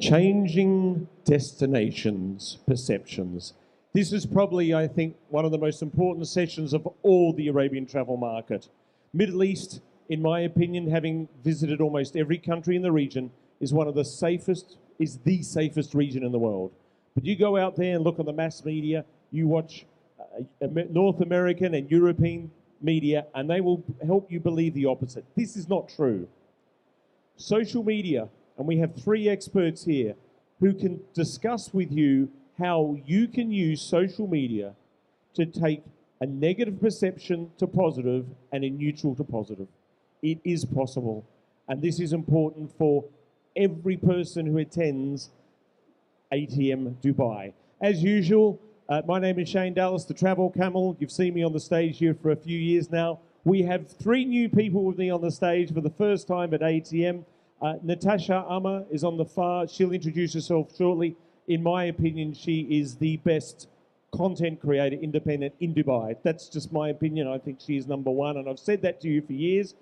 Changing destinations, perceptions. This is probably, I think, one of the most important sessions of all the Arabian travel market. Middle East, in my opinion, having visited almost every country in the region, is the safest region in the world. But you go out there and look on the mass media, you watch North American and European media, and they will help you believe the opposite. This is not true. Social media, and we have 3 experts here who can discuss with you how you can use social media to take a negative perception to positive and a neutral to positive. It is possible, and this is important for every person who attends ATM Dubai. As usual, my name is Shane Dallas, the Travel Camel. You've seen me on the stage here for a few years now. We have 3 new people with me on the stage for the first time at ATM. Natasha Amma is on the far. She'll introduce herself shortly. In my opinion, she is the best content creator independent in Dubai. That's just my opinion. I think she is number 1, and I've said that to you for years.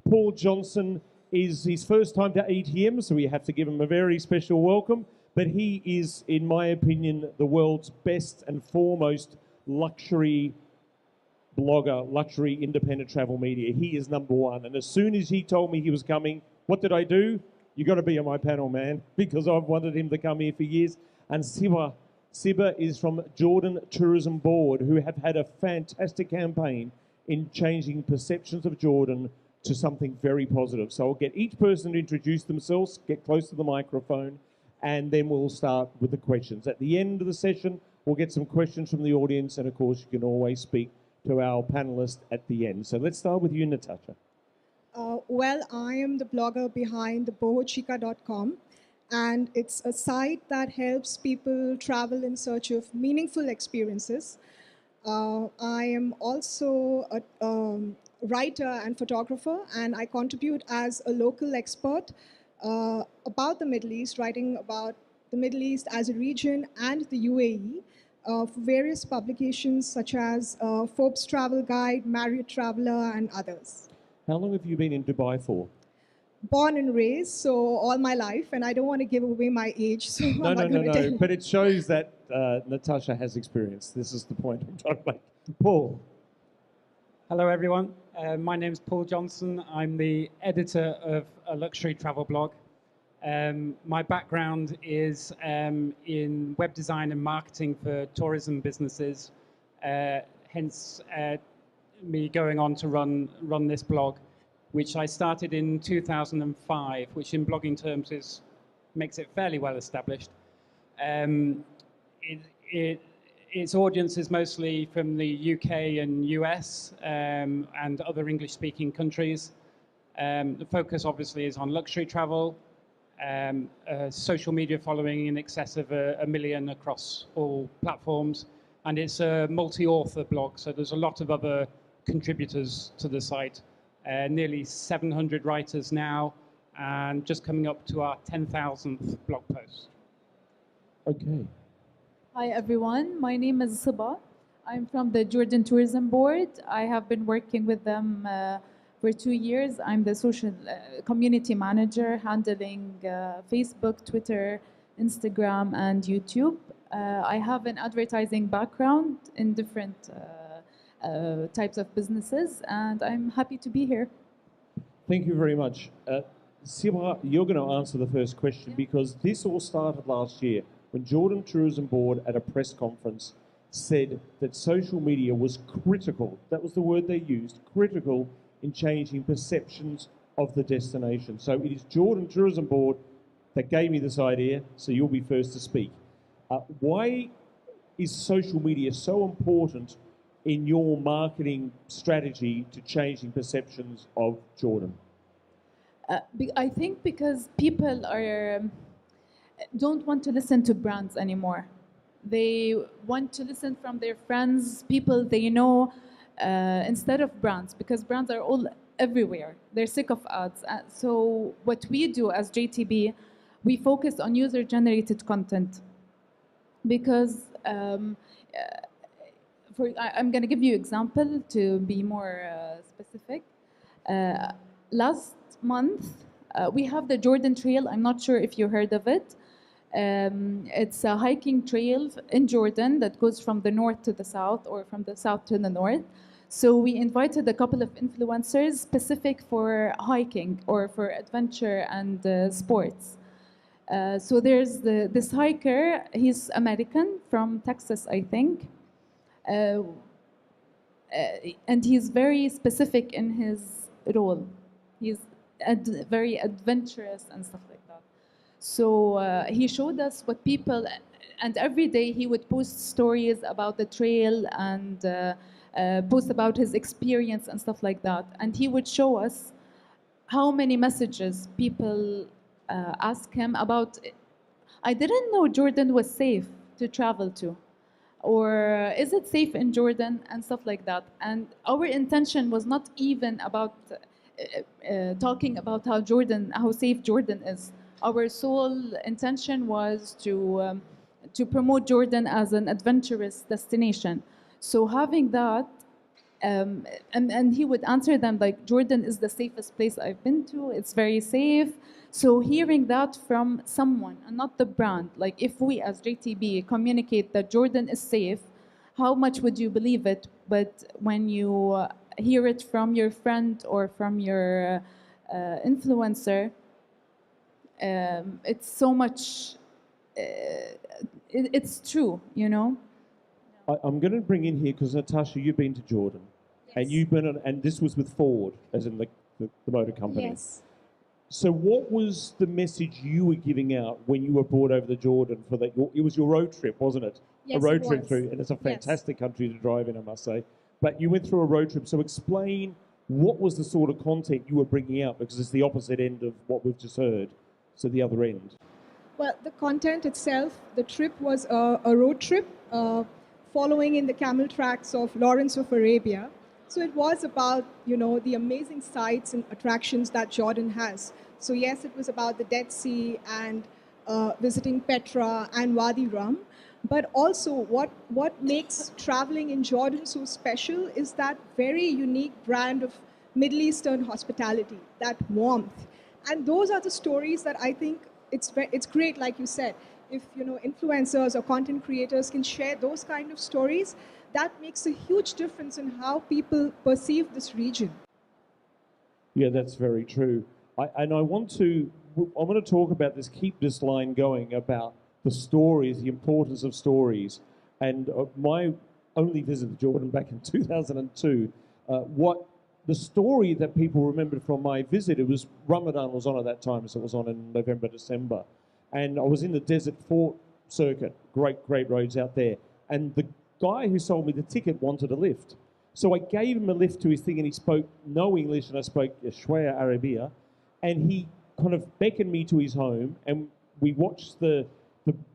Paul Johnson is his first time to ATM, so we have to give him a very special welcome. But he is, in my opinion, the world's best and foremost luxury blogger, luxury independent travel media. He is number 1. And as soon as he told me he was coming, what did I do? You got to be on my panel, man, because I've wanted him to come here for years. And Siba is from Jordan Tourism Board, who have had a fantastic campaign in changing perceptions of Jordan to something very positive. So I'll get each person to introduce themselves, get close to the microphone, and then we'll start with the questions. At the end of the session, we'll get some questions from the audience, and of course, you can always speak to our panelists at the end. So let's start with you, Natasha. Well, I am the blogger behind the bohochica.com, and it's a site that helps people travel in search of meaningful experiences. I am also a writer and photographer, and I contribute as a local expert about the Middle East, writing about the Middle East as a region and the UAE for various publications such as Forbes Travel Guide, Marriott Traveler, and others. How long have you been in Dubai for? Born and raised, so all my life, and I don't want to give away my age, so I'm not going to tell you. But it shows that Natasha has experience. This is the point I'm trying to make. Paul. Hello, everyone. My name is Paul Johnson. I'm the editor of a luxury travel blog. My background is in web design and marketing for tourism businesses, hence me going on to run this blog, which I started in 2005, which in blogging terms makes it fairly well established. Its audience is mostly from the UK and US and other English-speaking countries. The focus obviously is on luxury travel, social media following in excess of 1 million across all platforms, and it's a multi-author blog, so there's a lot of other contributors to the site. Nearly 700 writers now, and just coming up to our 10,000th blog post. Okay. Hi everyone, my name is Siba. I'm from the Jordan Tourism Board. I have been working with them for 2 years. I'm the social community manager handling Facebook, Twitter, Instagram, and YouTube. I have an advertising background in different types of businesses, and I'm happy to be here. Thank you very much. Siba, you're going to answer the first question because this all started last year when Jordan Tourism Board at a press conference said that social media was critical, that was the word they used, critical in changing perceptions of the destination. So it is Jordan Tourism Board that gave me this idea, so you'll be first to speak. Why is social media so important in your marketing strategy to changing perceptions of Jordan? I think because people don't want to listen to brands anymore. They want to listen from their friends, people they know, instead of brands, because brands are all everywhere. They're sick of ads. So what we do as JTB, we focus on user-generated content because I'm going to give you an example to be more specific. Last month, we have the Jordan Trail. I'm not sure if you heard of it. It's a hiking trail in Jordan that goes from the north to the south or from the south to the north. So we invited a couple of influencers specific for hiking or for adventure and sports. So there's this hiker, he's American from Texas, I think. And he's very specific in his role. He's very adventurous and stuff like that. So he showed us what people, and every day he would post stories about the trail and post about his experience and stuff like that. And he would show us how many messages people ask him about. I didn't know Jordan was safe to travel to, or is it safe in Jordan and stuff like that. And our intention was not even about talking about how safe Jordan is. Our sole intention was to promote Jordan as an adventurous destination. So having that, and he would answer them like, Jordan is the safest place I've been to. It's very safe. So hearing that from someone and not the brand, like if we as JTB communicate that Jordan is safe, how much would you believe it? But when you hear it from your friend or from your influencer, it's so much, it's true, you know? I'm going to bring in here, because Natasha, you've been to Jordan. Yes. And you've been and this was with Ford, as in the motor company. Yes. So what was the message you were giving out when you were brought over to Jordan for that? It was your road trip, wasn't it? Yes, a road it trip was. through, and it's a Yes. fantastic country to drive in, I must say. But you went through a road trip. So explain what was the sort of content you were bringing out, because it's the opposite end of what we've just heard. So the other end. Well, the content itself, the trip was a road trip following in the camel tracks of Lawrence of Arabia. So it was about, the amazing sights and attractions that Jordan has. So yes, it was about the Dead Sea and visiting Petra and Wadi Rum. But also what makes traveling in Jordan so special is that very unique brand of Middle Eastern hospitality, that warmth. And those are the stories that I think it's great, like you said. If influencers or content creators can share those kind of stories, that makes a huge difference in how people perceive this region. Yeah, that's very true. I want to talk about this, keep this line going about the stories, the importance of stories. And my only visit to Jordan back in 2002, what the story that people remembered from my visit, it was Ramadan was on at that time, so it was on in November, December. And I was in the Desert Fort circuit, great roads out there. And the guy who sold me the ticket wanted a lift. So I gave him a lift to his thing, and he spoke no English, and I spoke Shwaya Arabia. And he kind of beckoned me to his home, and we watched the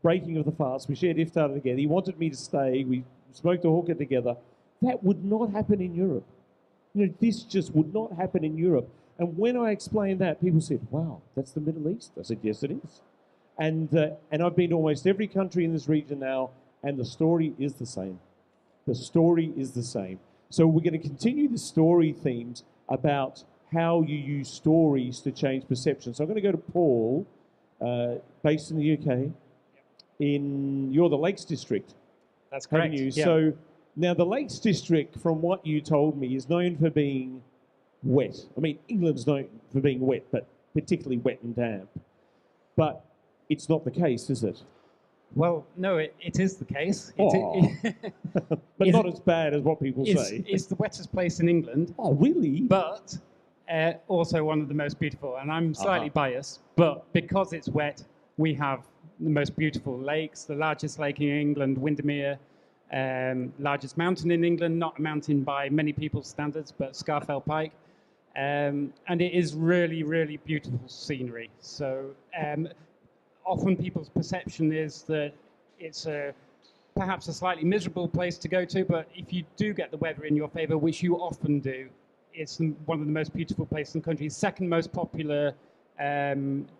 breaking of the fast. We shared iftar together. He wanted me to stay. We smoked a hookah together. That would not happen in Europe. This just would not happen in Europe. And when I explained that, people said, wow, that's the Middle East. I said, yes, it is. And I've been to almost every country in this region now, and the story is the same. The story is the same. So we're going to continue the story themes about how you use stories to change perception. So I'm going to go to Paul, based in the UK. You're the Lakes District. That's correct. You? Yeah. So now the Lakes District, from what you told me, is known for being wet. I mean, England's known for being wet, but particularly wet and damp. But it's not the case, is it? Well, no, it is the case. But not as bad as what people say. It's the wettest place in England. Oh, really? But also one of the most beautiful. And I'm slightly biased, but because it's wet, we have the most beautiful lakes, the largest lake in England, Windermere, largest mountain in England, not a mountain by many people's standards, but Scafell Pike. And it is really, really beautiful scenery. So often people's perception is that it's perhaps a slightly miserable place to go to, but if you do get the weather in your favor, which you often do, it's one of the most beautiful places in the country. Second most popular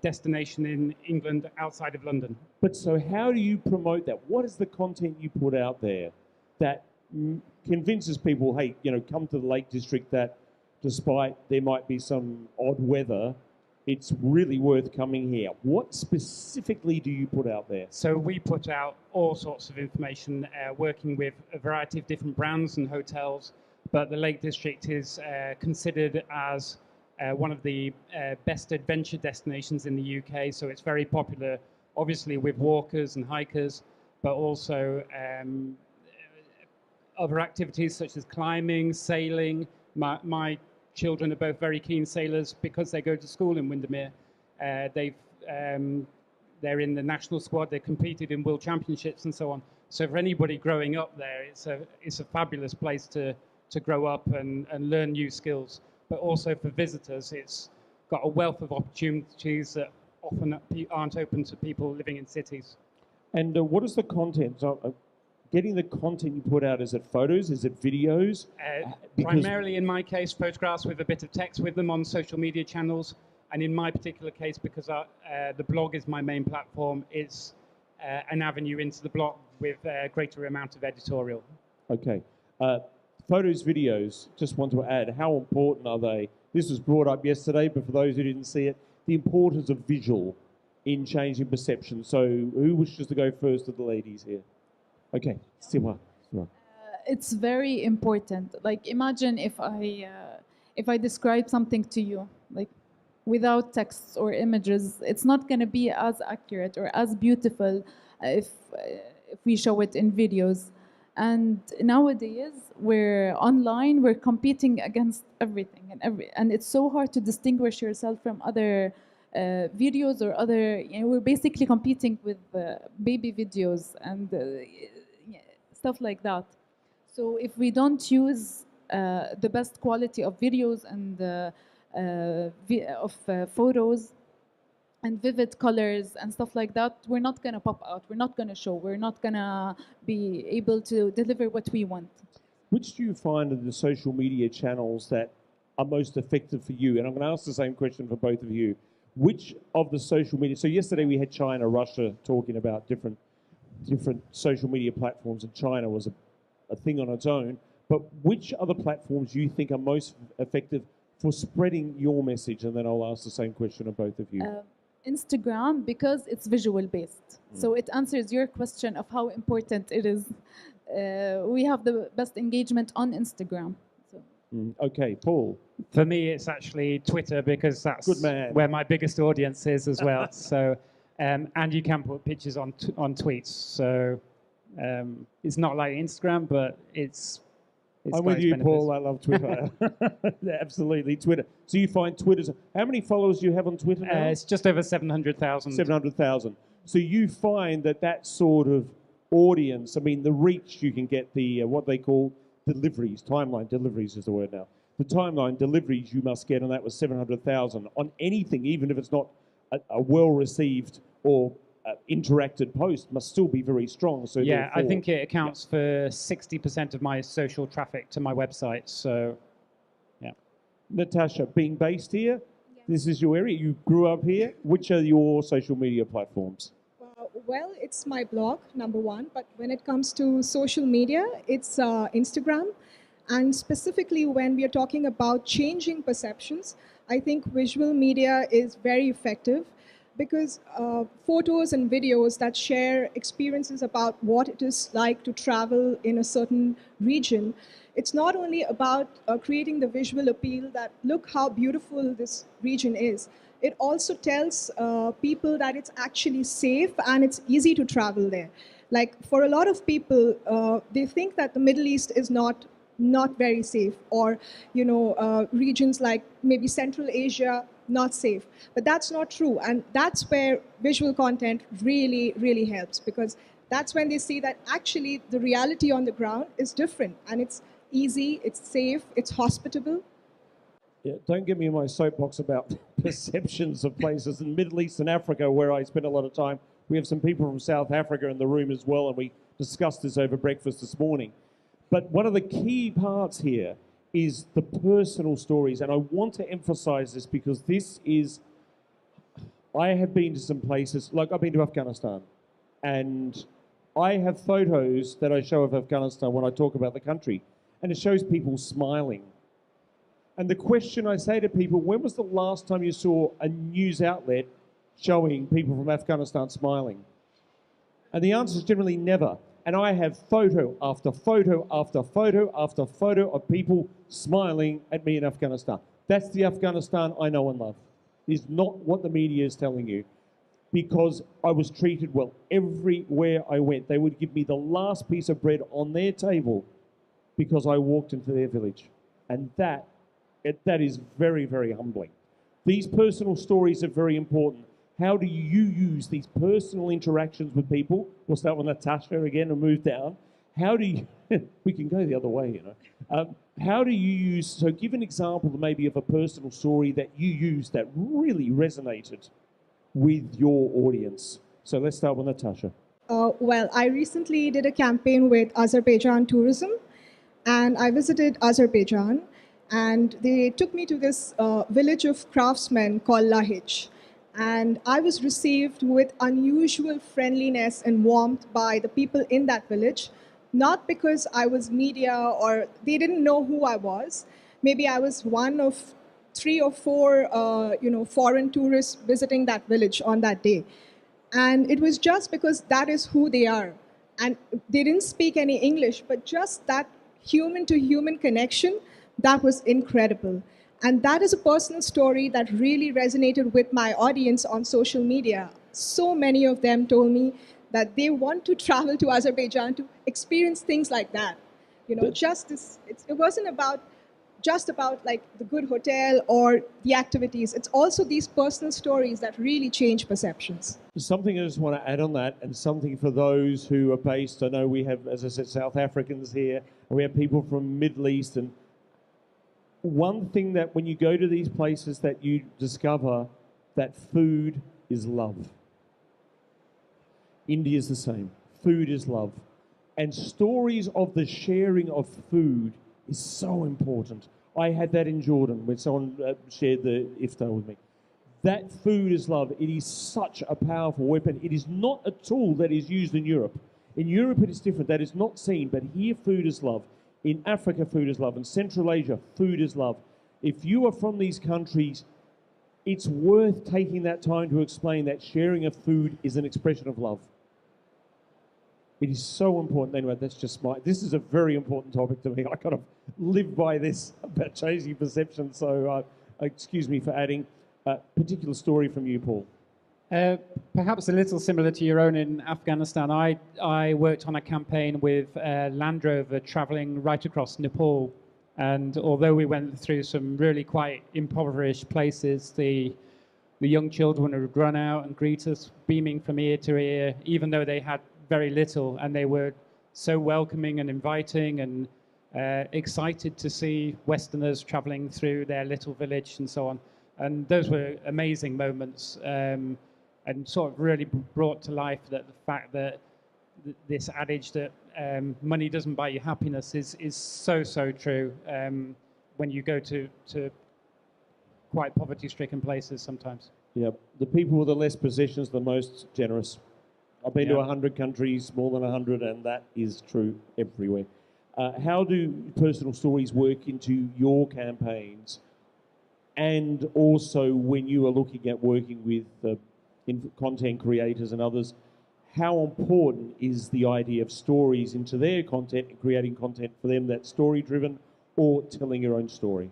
destination in England outside of London. But so how do you promote that? What is the content you put out there that convinces people, hey, come to the Lake District, that despite there might be some odd weather, it's really worth coming here. What specifically do you put out there? So we put out all sorts of information, working with a variety of different brands and hotels, but the Lake District is considered as one of the best adventure destinations in the UK, so it's very popular, obviously with walkers and hikers, but also other activities such as climbing, sailing. My children are both very keen sailors because they go to school in Windermere. They're in the national squad, they competed in world championships and so on. So for anybody growing up there, it's a fabulous place to grow up and learn new skills. But also for visitors, it's got a wealth of opportunities that often aren't open to people living in cities. And what is the content? Getting the content you put out, is it photos? Is it videos? Primarily, in my case, photographs with a bit of text with them on social media channels. And in my particular case, because the blog is my main platform, it's an avenue into the blog with a greater amount of editorial. Okay. Photos, videos, just want to add, how important are they? This was brought up yesterday, but for those who didn't see it, the importance of visual in changing perception. So who wishes to go first of the ladies here? Okay, Siwa. It's very important. Like, imagine if I describe something to you, like without texts or images, it's not going to be as accurate or as beautiful if we show it in videos. And nowadays, we're online, we're competing against everything and it's so hard to distinguish yourself from other videos or other, we're basically competing with baby videos and stuff like that. So if we don't use the best quality of videos and photos and vivid colors and stuff like that, we're not going to pop out, we're not going to show, we're not going to be able to deliver what we want. Which do you find are the social media channels that are most effective for you? And I'm going to ask the same question for both of you. Which of the social media, so yesterday we had China, Russia talking about different social media platforms, and China was a thing on its own, but which other platforms do you think are most effective for spreading your message? And then I'll ask the same question of both of you. Instagram, because it's visual based. So it answers your question of how important it is. We have the best engagement on Instagram. So. Okay, Paul. For me, it's actually Twitter, because that's Good man. where my biggest audience is as well. So, and you can put pictures on tweets. So it's not like Instagram, but it's I'm with you, Paul. I love Twitter. Absolutely, Twitter. So you find Twitter's... How many followers do you have on Twitter now? It's just over 700,000. 700,000. So you find that sort of audience, I mean, the reach you can get, the what they call deliveries, timeline deliveries is the word now. The timeline deliveries you must get, and that was 700,000 on anything, even if it's not a well-received or interacted post, must still be very strong. So yeah, I think it accounts for 60% of my social traffic to my website. So, yeah. Natasha, being based here, this is your area. You grew up here. Which are your social media platforms? Well, it's my blog, number one. But when it comes to social media, it's Instagram. And specifically when we are talking about changing perceptions, I think visual media is very effective, because photos and videos that share experiences about what it is like to travel in a certain region, it's not only about creating the visual appeal that look how beautiful this region is, it also tells people that it's actually safe and it's easy to travel there. Like, for a lot of people, they think that the Middle East is not very safe, or regions like maybe Central Asia, not safe. But that's not true, and that's where visual content really, really helps, because that's when they see that actually the reality on the ground is different, and it's easy, it's safe, it's hospitable. Yeah, don't get me in my soapbox about perceptions of places in Middle East and Africa, where I spend a lot of time. We have some people from South Africa in the room as well, and we discussed this over breakfast this morning. But one of the key parts here is the personal stories, and I want to emphasize this because this is, I have been to some places, like I've been to Afghanistan, and I have photos that I show of Afghanistan when I talk about the country, and it shows people smiling. And the question I say to people, when was the last time you saw a news outlet showing people from Afghanistan smiling? And the answer is generally never. And I have photo after photo after photo after photo of people smiling at me in Afghanistan. That's the Afghanistan I know and love. It's not what the media is telling you. Because I was treated well everywhere I went. They would give me the last piece of bread on their table because I walked into their village. And that is very, very humbling. These personal stories are very important. How do you use these personal interactions with people? We'll start with Natasha again and move down. How do you, we can go the other way, you know. How do you use, so give an example maybe of a personal story that you used that really resonated with your audience. So let's start with Natasha. Well, I recently did a campaign with Azerbaijan Tourism, and I visited Azerbaijan, and they took me to this village of craftsmen called Lahij. And I was received with unusual friendliness and warmth by the people in that village, not because I was media or they didn't know who I was. Maybe I was one of 3 or 4 foreign tourists visiting that village on that day. And it was just because that is who they are. And they didn't speak any English, but just that human to human connection, that was incredible. And that is a personal story that really resonated with my audience on social media. So many of them told me that they want to travel to Azerbaijan to experience things like that. You know, just this, it wasn't about just about like the good hotel or the activities. It's also these personal stories that really change perceptions. Something I just want to add on that, and something for those who are based, I know we have, as I said, South Africans here, and we have people from Middle East, and one thing that when you go to these places that you discover that food is love. India is the same. Food is love. And stories of the sharing of food is so important. I had that in Jordan when someone shared the iftar with me. That food is love. It is such a powerful weapon. It is not a tool that is used in Europe. In Europe it is different. That is not seen. But here food is love. In Africa food is love. In Central Asia food is love. If you are from these countries, it's worth taking that time to explain that sharing of food is an expression of love. It is so important. Anyway, that's just this is a very important topic to me. I kind of live by this about changing perception. So excuse me for adding a particular story from you, Paul. Perhaps a little similar to your own in Afghanistan. I worked on a campaign with Land Rover traveling right across Nepal. And although we went through some really quite impoverished places, the young children would run out and greet us, beaming from ear to ear, even though they had very little, and they were so welcoming and inviting and excited to see Westerners traveling through their little village and so on. And those were amazing moments, and sort of really brought to life that the fact that this adage that money doesn't buy you happiness is so true when you go to quite poverty-stricken places sometimes. Yeah, the people with the less possessions, the most generous. I've been to 100 countries, more than 100, and that is true everywhere. How do personal stories work into your campaigns? And also when you are looking at working with content creators and others, how important is the idea of stories into their content and creating content for them that's story-driven or telling your own story?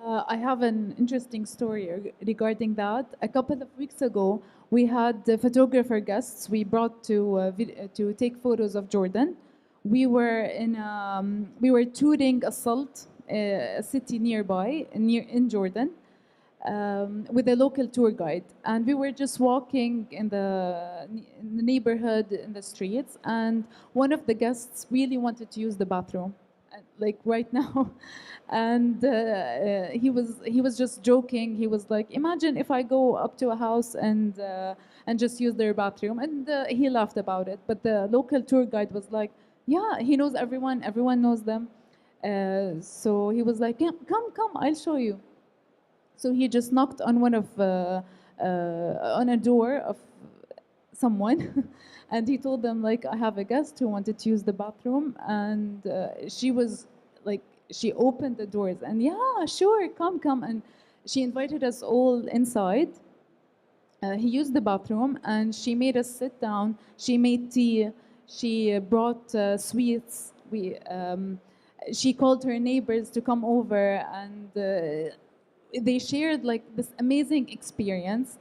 I have an interesting story regarding that. A couple of weeks ago, we had photographer guests we brought to take photos of Jordan. We were touring Salt, a city nearby, in Jordan, with a local tour guide, and we were just walking in the neighborhood, in the streets, and one of the guests really wanted to use the bathroom, like right now. And he was just joking. He was like, imagine if I go up to a house and just use their bathroom. And he laughed about it. But the local tour guide was like, yeah, he knows everyone knows them. So he was like, yeah, come, I'll show you. So he just knocked on on a door of someone, and he told them, like, I have a guest who wanted to use the bathroom, and she was like she opened the doors and yeah, sure, come, and she invited us all inside. He used the bathroom and she made us sit down. She made tea. She brought sweets. She called her neighbors to come over, and they shared like this amazing experience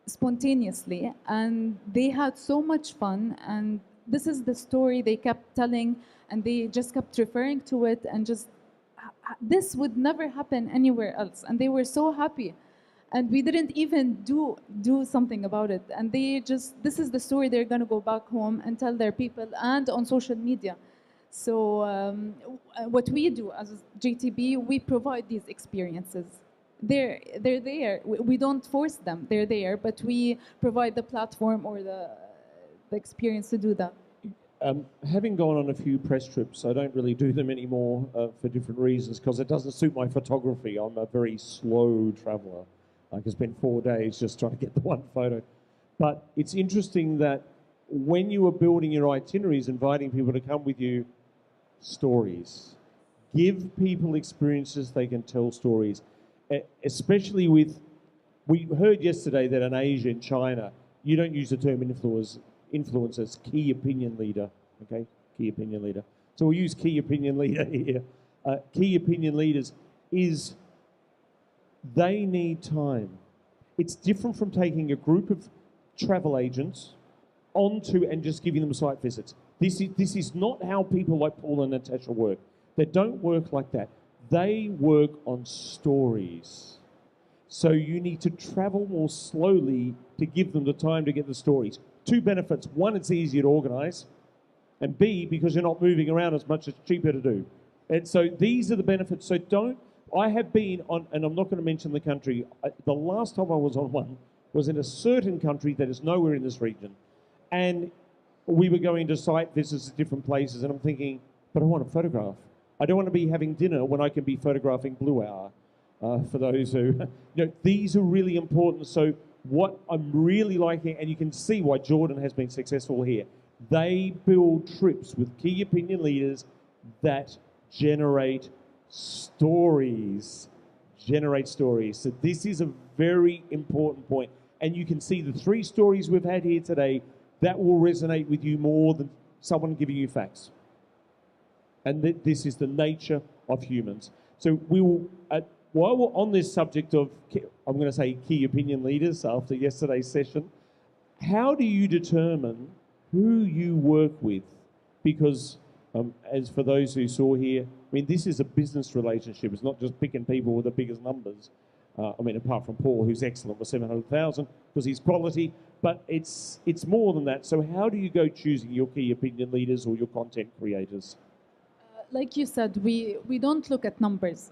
spontaneously, and they had so much fun. And this is the story they kept telling, and they just kept referring to it, and just this would never happen anywhere else, and they were so happy. And we didn't even do something about it, and they just, this is the story they're going to go back home and tell their people and on social media. So what we do as JTB, we provide these experiences. They're there. We don't force them. They're there, but we provide the platform or the experience to do that. Having gone on a few press trips, I don't really do them anymore for different reasons, because it doesn't suit my photography. I'm a very slow traveller. I can spend 4 days just trying to get the one photo. But it's interesting that when you are building your itineraries, inviting people to come with you, stories. Give people experiences they can tell stories. Especially with, we heard yesterday that in Asia, in China, you don't use the term influencers, key opinion leader, okay? Key opinion leader. So we'll use key opinion leader here. Key opinion leaders is, they need time. It's different from taking a group of travel agents onto and just giving them site visits. This is not how people like Paul and Natasha work. They don't work like that. They work on stories. So you need to travel more slowly to give them the time to get the stories. Two benefits. One, it's easier to organise. And B, because you're not moving around as much, it's cheaper to do. And so these are the benefits. So don't, I have been on, and I'm not going to mention the country, the last time I was on one was in a certain country that is nowhere in this region. And we were going to site visits at different places, and I'm thinking, but I want to photograph. I don't want to be having dinner when I can be photographing Blue Hour. For those who, these are really important. So what I'm really liking, and you can see why Jordan has been successful here, they build trips with key opinion leaders that generate stories. So this is a very important point. And you can see the 3 stories we've had here today, that will resonate with you more than someone giving you facts. And this is the nature of humans. So we will, while we're on this subject of, I'm going to say key opinion leaders after yesterday's session, how do you determine who you work with? Because as for those who saw here, I mean, this is a business relationship. It's not just picking people with the biggest numbers. I mean, apart from Paul, who's excellent with 700,000 because he's quality, but it's more than that. So how do you go choosing your key opinion leaders or your content creators? Like you said, we don't look at numbers.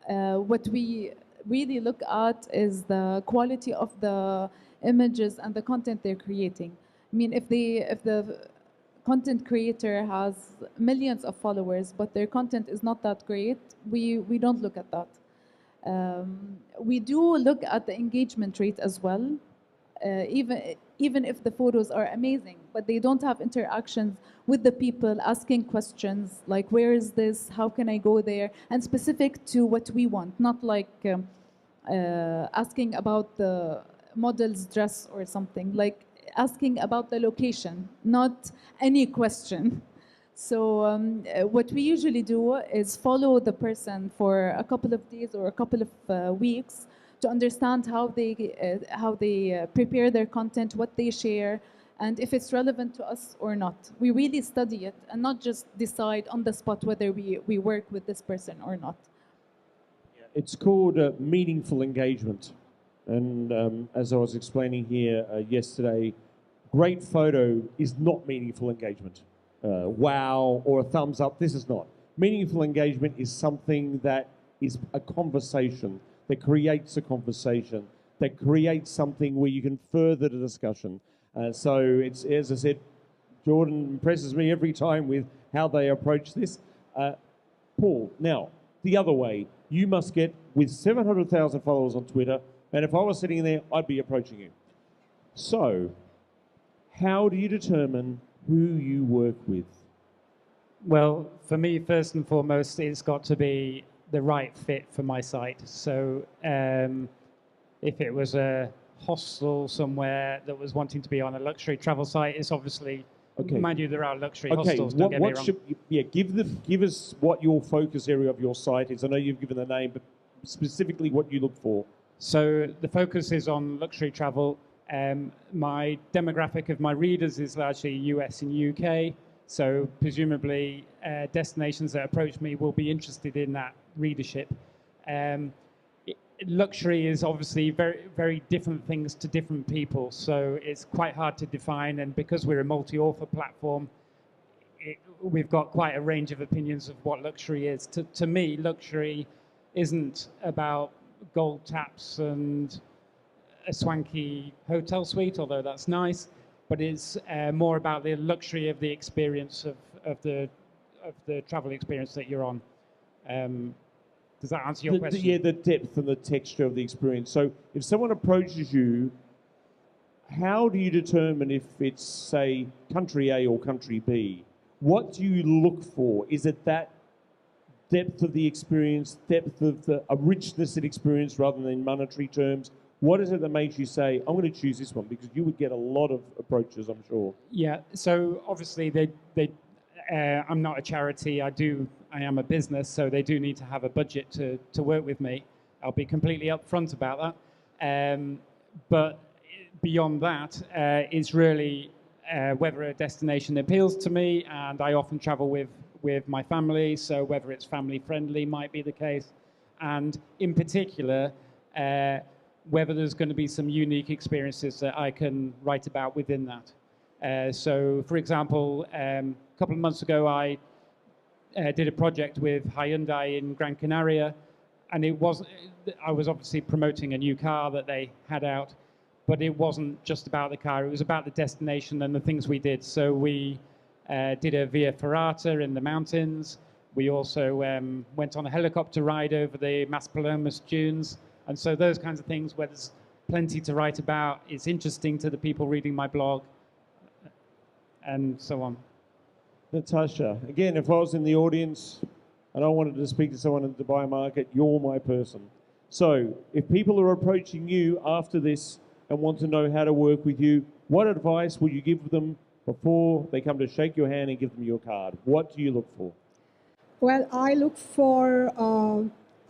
What we really look at is the quality of the images and the content they're creating. I mean, if the content creator has millions of followers, but their content is not that great, we don't look at that. We do look at the engagement rate as well, even if the photos are amazing, but they don't have interactions with the people asking questions like, where is this, how can I go there, and specific to what we want, not like asking about the model's dress or something, like asking about the location, not any question. So what we usually do is follow the person for a couple of days or a couple of weeks to understand how they prepare their content, what they share, and if it's relevant to us or not. We really study it and not just decide on the spot whether we work with this person or not. It's called meaningful engagement. And as I was explaining here yesterday, great photo is not meaningful engagement. Wow or a thumbs up, this is not. Meaningful engagement is something that is a conversation, that creates a conversation, that creates something where you can further the discussion. So it's, as I said, Jordan impresses me every time with how they approach this. Paul, now, the other way, you must get with 700,000 followers on Twitter, and if I was sitting there, I'd be approaching you. So, how do you determine who you work with? Well, for me, first and foremost, it's got to be the right fit for my site. So if it was a hostel somewhere that was wanting to be on a luxury travel site, it's obviously, Okay. mind you, there are luxury Okay, hostels, don't get me wrong. give us what your focus area of your site is. I know you've given the name, but specifically what you look for. So the focus is on luxury travel. My demographic of my readers is largely US and UK. So presumably destinations that approach me will be interested in that readership. Luxury is obviously very, very different things to different people. So it's quite hard to define. And because we're a multi-author platform, we've got quite a range of opinions of what luxury is. To me, luxury isn't about gold taps and a swanky hotel suite, although that's nice, but it's more about the luxury of the experience of the travel experience that you're on. Does that answer your question? Yeah, the depth and the texture of the experience. So if someone approaches you, how do you determine if it's, say, country A or country B? What do you look for? Is it that depth of the experience, depth of a richness of experience rather than in monetary terms? What is it that makes you say, I'm going to choose this one? Because you would get a lot of approaches, I'm sure. Yeah, so obviously I'm not a charity. I am a business, so they do need to have a budget to work with me. I'll be completely upfront about that. But beyond that, it's really whether a destination appeals to me, and I often travel with my family, so whether it's family friendly might be the case, and in particular, whether there's going to be some unique experiences that I can write about within that. So, for example, a couple of months ago, I did a project with Hyundai in Gran Canaria, and I was obviously promoting a new car that they had out, but it wasn't just about the car, it was about the destination and the things we did. So we did a Via Ferrata in the mountains. We also went on a helicopter ride over the Maspalomas dunes. And so those kinds of things where there's plenty to write about, it's interesting to the people reading my blog, and so on. Natasha, again, if I was in the audience and I wanted to speak to someone in the Dubai market, you're my person. So if people are approaching you after this and want to know how to work with you, what advice will you give them before they come to shake your hand and give them your card? What do you look for? Well, I look for,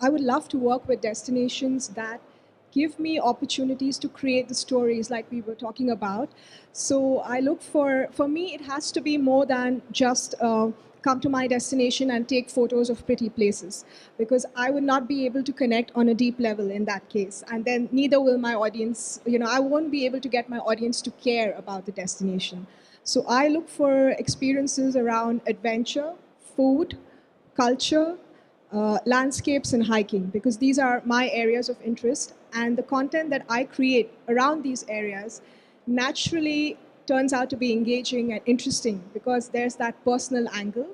I would love to work with destinations that give me opportunities to create the stories like we were talking about. So I look for me, it has to be more than just come to my destination and take photos of pretty places, because I would not be able to connect on a deep level in that case. And then neither will my audience, I won't be able to get my audience to care about the destination. So I look for experiences around adventure, food, culture, landscapes, and hiking, because these are my areas of interest. And the content that I create around these areas naturally turns out to be engaging and interesting because there's that personal angle.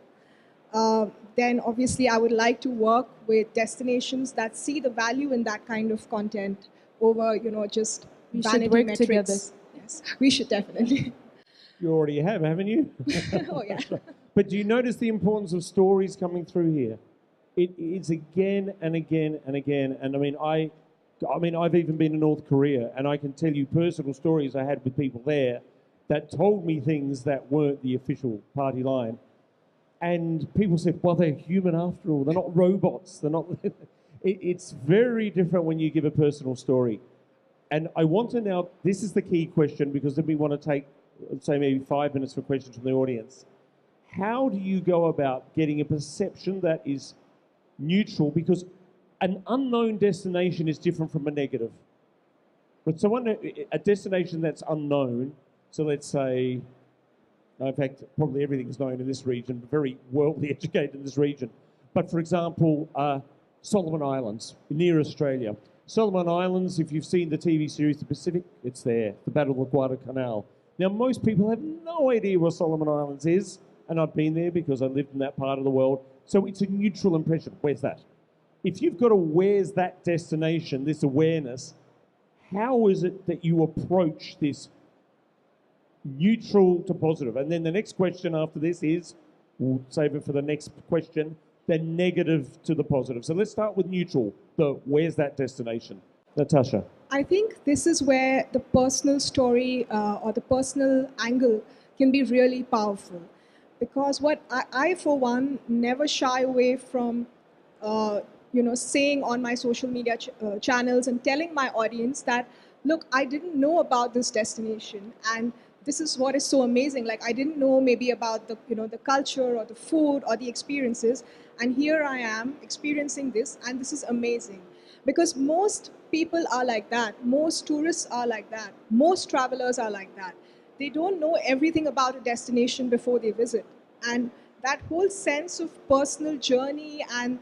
Then obviously I would like to work with destinations that see the value in that kind of content over, just We should vanity work metrics. together. Yes, we should definitely. You already have, haven't you? Oh yeah. But do you notice the importance of stories coming through here? It's again and again and again. And I mean, I've even been to North Korea, and I can tell you personal stories I had with people there that told me things that weren't the official party line. And people said, well, they're human after all. They're not robots. They're not. It's very different when you give a personal story. And I want to now, this is the key question, because then we want to take, say, maybe 5 minutes for questions from the audience. How do you go about getting a perception that is neutral? Because an unknown destination is different from a negative. But a destination that's unknown, so let's say, in fact, probably everything's known in this region, but very worldly educated in this region. But for example, Solomon Islands, near Australia. Solomon Islands, if you've seen the TV series The Pacific, it's there, the Battle of Guadalcanal. Now, most people have no idea where Solomon Islands is, and I've been there because I lived in that part of the world. So it's a neutral impression. Where's that? If you've got a where's that destination, this awareness, how is it that you approach this neutral to positive? And then the next question after this is, We'll save it for the next question. The negative to the positive. So let's start with neutral. Where's that destination? Natasha. I think this is where the personal story or the personal angle can be really powerful. Because what I for one, never shy away from, saying on my social media channels and telling my audience that, look, I didn't know about this destination, and this is what is so amazing. Like, I didn't know maybe about the culture or the food or the experiences, and here I am experiencing this, and this is amazing. Because most people are like that, most tourists are like that, most travelers are like that. They don't know everything about a destination before they visit. And that whole sense of personal journey and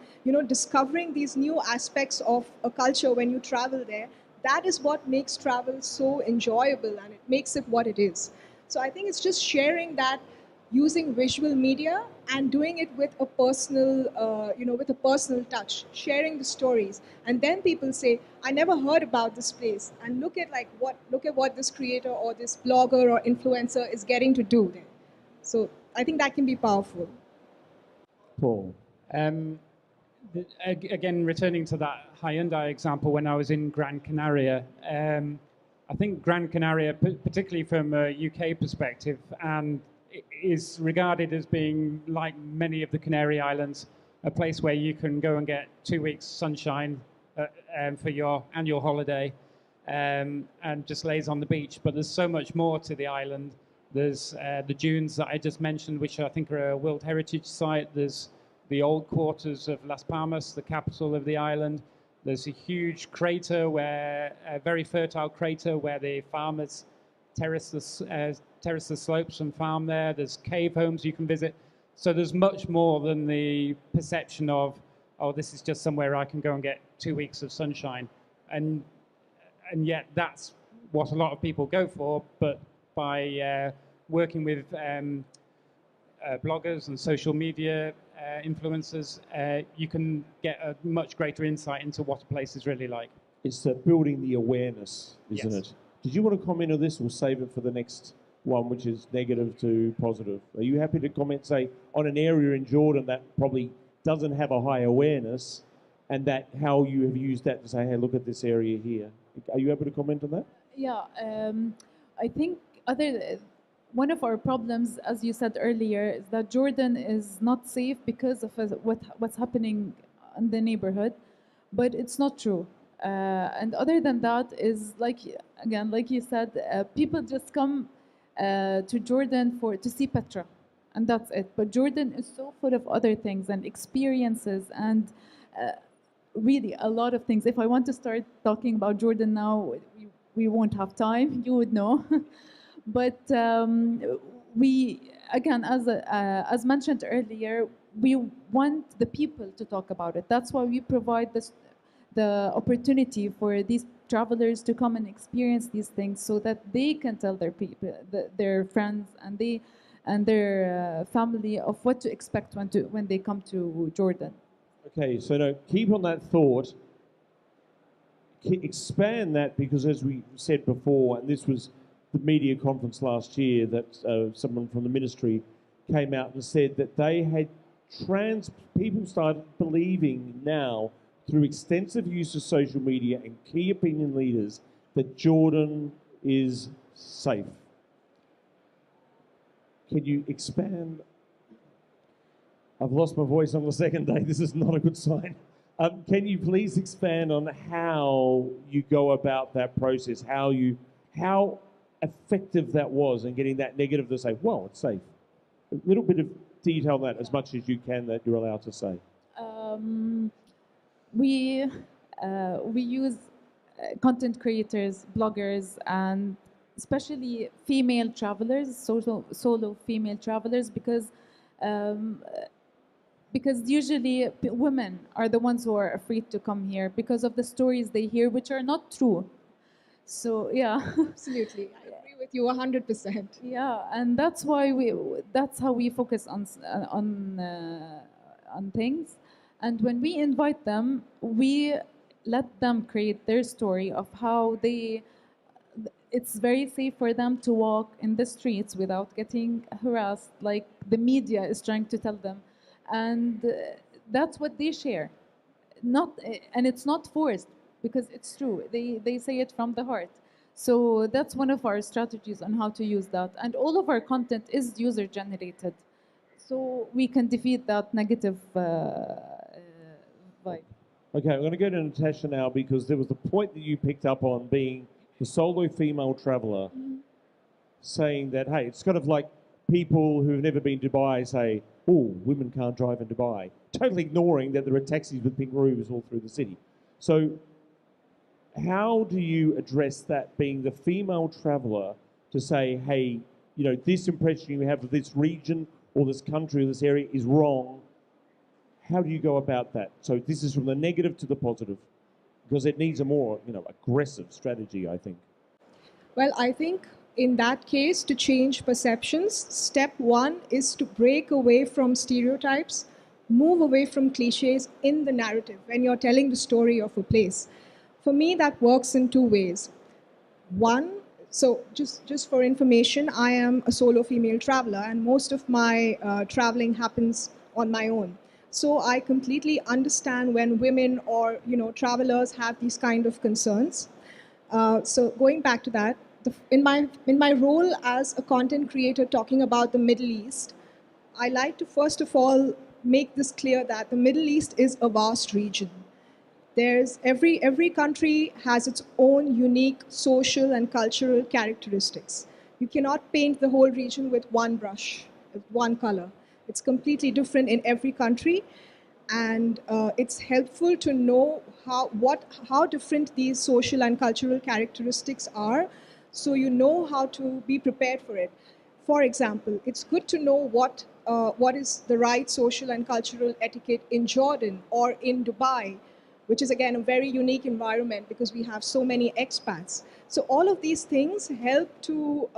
discovering these new aspects of a culture when you travel there, that is what makes travel so enjoyable, and it makes it what it is. So I think it's just sharing that, using visual media and doing it with a personal, with a personal touch, sharing the stories, and then people say, "I never heard about this place," and look at what this creator or this blogger or influencer is getting to do there. So I think that can be powerful. Paul. Again, returning to that Hyundai example, when I was in Gran Canaria, I think Gran Canaria, particularly from a UK perspective, and is regarded as being, like many of the Canary Islands, a place where you can go and get 2 weeks sunshine for your annual holiday, and just lays on the beach. But there's so much more to the island. There's the dunes that I just mentioned, which I think are a World Heritage Site. There's the old quarters of Las Palmas, the capital of the island. There's a huge crater, a very fertile crater, where the farmers terrace the slopes and farm there. There's cave homes you can visit. So there's much more than the perception of, oh, this is just somewhere I can go and get 2 weeks of sunshine. And yet that's what a lot of people go for. But by working with bloggers and social media influencers, you can get a much greater insight into what a place is really like. It's building the awareness, isn't Yes. it? Did you want to comment on this? We'll save it for the next one, which is negative to positive. Are you happy to comment, say, on an area in Jordan that probably doesn't have a high awareness, and that how you have used that to say, hey, look at this area here? Are you able to comment on that? Yeah, I think one of our problems, as you said earlier, is that Jordan is not safe because of what's happening in the neighborhood, but it's not true. And other than that, is like you said, people just come to Jordan to see Petra, and that's it. But Jordan is so full of other things and experiences and really a lot of things. If I want to start talking about Jordan now, we won't have time. You would know. But we, again, as mentioned earlier, we want the people to talk about it. That's why we provide the opportunity for these travelers to come and experience these things, so that they can tell their people, their friends, and their family of what to expect when they come to Jordan. Okay, so now keep on that thought. Expand that, because as we said before, and this was the media conference last year, that someone from the ministry came out and said that they had people started believing now, through extensive use of social media and key opinion leaders, that Jordan is safe. Can you expand? I've lost my voice on the second day. This is not a good sign. Can you please expand on how you go about that process, how effective that was in getting that negative to say, well, it's safe? A little bit of detail on that, as much as you can, that you're allowed to say. We use content creators, bloggers, and especially female travelers, solo female travelers, because usually women are the ones who are afraid to come here because of the stories they hear, which are not true. So yeah, Absolutely, I agree with you 100%. yeah, and that's why that's how we focus on things. And when we invite them, we let them create their story of how they it's very safe for them to walk in the streets without getting harassed, like the media is trying to tell them. And that's what they share. And it's not forced because it's true. They say it from the heart. So that's one of our strategies on how to use that. And all of our content is user generated. So we can defeat that negative vibe. Okay, I'm going to go to Natasha now because there was the point that you picked up on being the solo female traveller saying that, hey, it's kind of like people who've never been to Dubai say, oh, women can't drive in Dubai, totally ignoring that there are taxis with pink roofs all through the city. So how do you address that being the female traveller to say, hey, you know, this impression you have of this region or this country or this area is wrong? How do you go about that? So this is from the negative to the positive, because it needs a more, you know, aggressive strategy, I think. Well, I think in that case, to change perceptions, step one is to break away from stereotypes, move away from cliches in the narrative when you're telling the story of a place. For me, that works in two ways. One, so just for information, I am a solo female traveler, and most of my traveling happens on my own. So I completely understand when women or, you know, travelers have these kind of concerns. So going back to that, in my role as a content creator talking about the Middle East, I like to first of all make this clear that the Middle East is a vast region. There's every country has its own unique social and cultural characteristics. You cannot paint the whole region with one brush, with one color. It's completely different in every country, and it's helpful to know how different these social and cultural characteristics are, so you know how to be prepared for it. For example, it's good to know what is the right social and cultural etiquette in Jordan or in Dubai, which is again a very unique environment because we have so many expats. So all of these things help to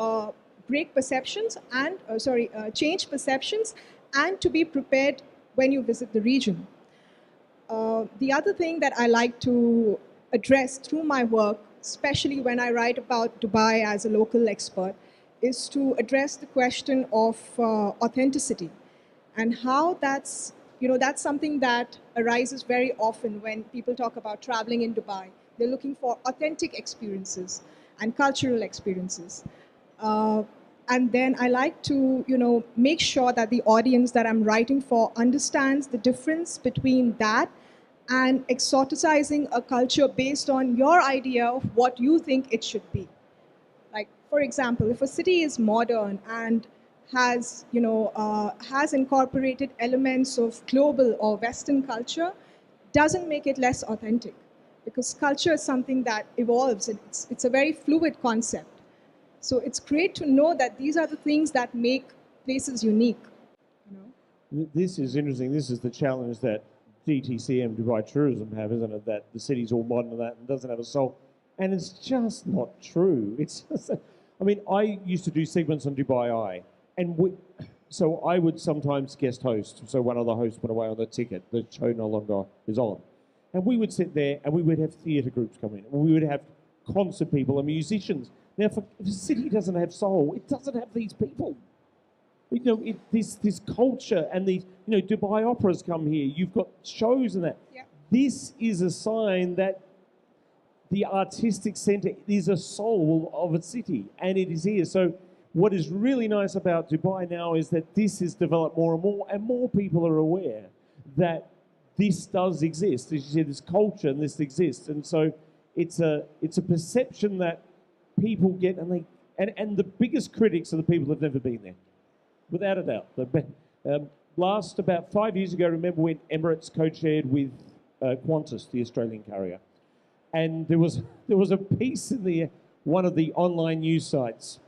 break perceptions and change perceptions and to be prepared when you visit the region. The other thing that I like to address through my work, especially when I write about Dubai as a local expert, is to address the question of authenticity and how that's something that arises very often when people talk about traveling in Dubai. They're looking for authentic experiences and cultural experiences. And then I like to, make sure that the audience that I'm writing for understands the difference between that and exoticizing a culture based on your idea of what you think it should be. Like, for example, if a city is modern and has incorporated elements of global or Western culture, doesn't make it less authentic, because culture is something that evolves. It's a very fluid concept. So it's great to know that these are the things that make places unique. This is interesting. This is the challenge that DTCM, Dubai Tourism, have, isn't it? That the city's all modern and that and doesn't have a soul. And it's just not true. It's just, I used to do segments on Dubai Eye. And so I would sometimes guest host. So one of the hosts went away on the ticket. The show no longer is on. And we would sit there and we would have theatre groups come in. We would have concert people and musicians. Now, if a city doesn't have soul, it doesn't have these people. This culture and these, Dubai operas come here. You've got shows and that. Yeah. This is a sign that the artistic centre is a soul of a city, and it is here. So what is really nice about Dubai now is that this is developed more and more people are aware that this does exist. As you said, this culture and this exists. And so it's a perception that people get, and the biggest critics are the people that have never been there, without a doubt. Last about 5 years ago, remember when Emirates co-chaired with Qantas, the Australian carrier, and there was a piece in one of the online news sites,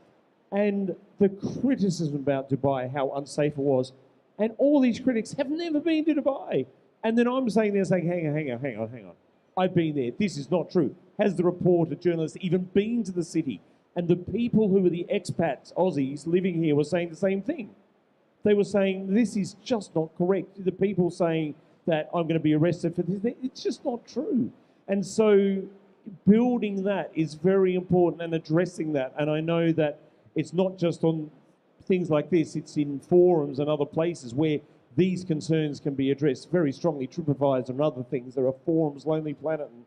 and the criticism about Dubai, how unsafe it was, and all these critics have never been to Dubai, and then I'm saying, hang on. I've been there. This is not true. Has the reporter, journalist even been to the city? And the people who were the expats, Aussies, living here were saying the same thing. They were saying, this is just not correct. The people saying that I'm going to be arrested for this, it's just not true. And so building that is very important and addressing that. And I know that it's not just on things like this, it's in forums and other places where these concerns can be addressed very strongly. TripAdvisor and other things, there are forums, Lonely Planet, and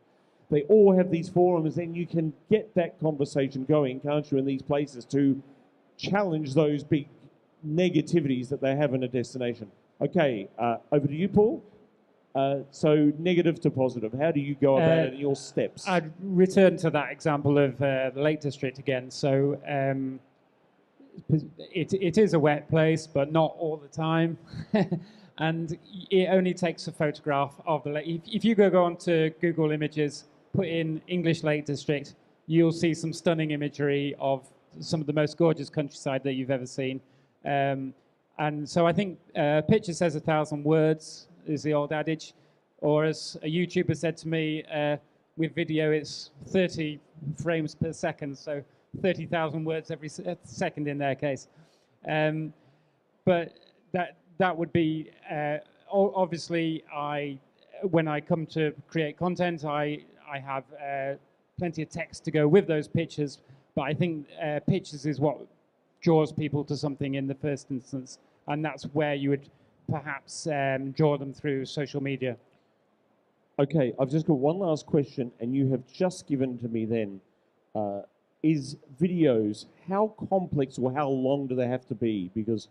they all have these forums, and you can get that conversation going, can't you, in these places to challenge those big negativities that they have in a destination. Okay, over to you, Paul. So negative to positive, how do you go about it in your steps? I'd return to that example of the Lake District again. So it is a wet place, but not all the time. And it only takes a photograph of the lake. If you go onto Google Images, put in English Lake District, you'll see some stunning imagery of some of the most gorgeous countryside that you've ever seen. And so I think a picture says 1,000 words is the old adage. Or as a YouTuber said to me, with video it's 30 frames per second, so 30,000 words every second in their case. But that would be, obviously, when I come to create content, I have plenty of text to go with those pictures, but I think pictures is what draws people to something in the first instance, and that's where you would perhaps draw them through social media. Okay, I've just got one last question, and you have just given to me then, is videos, how complex or how long do they have to be? Because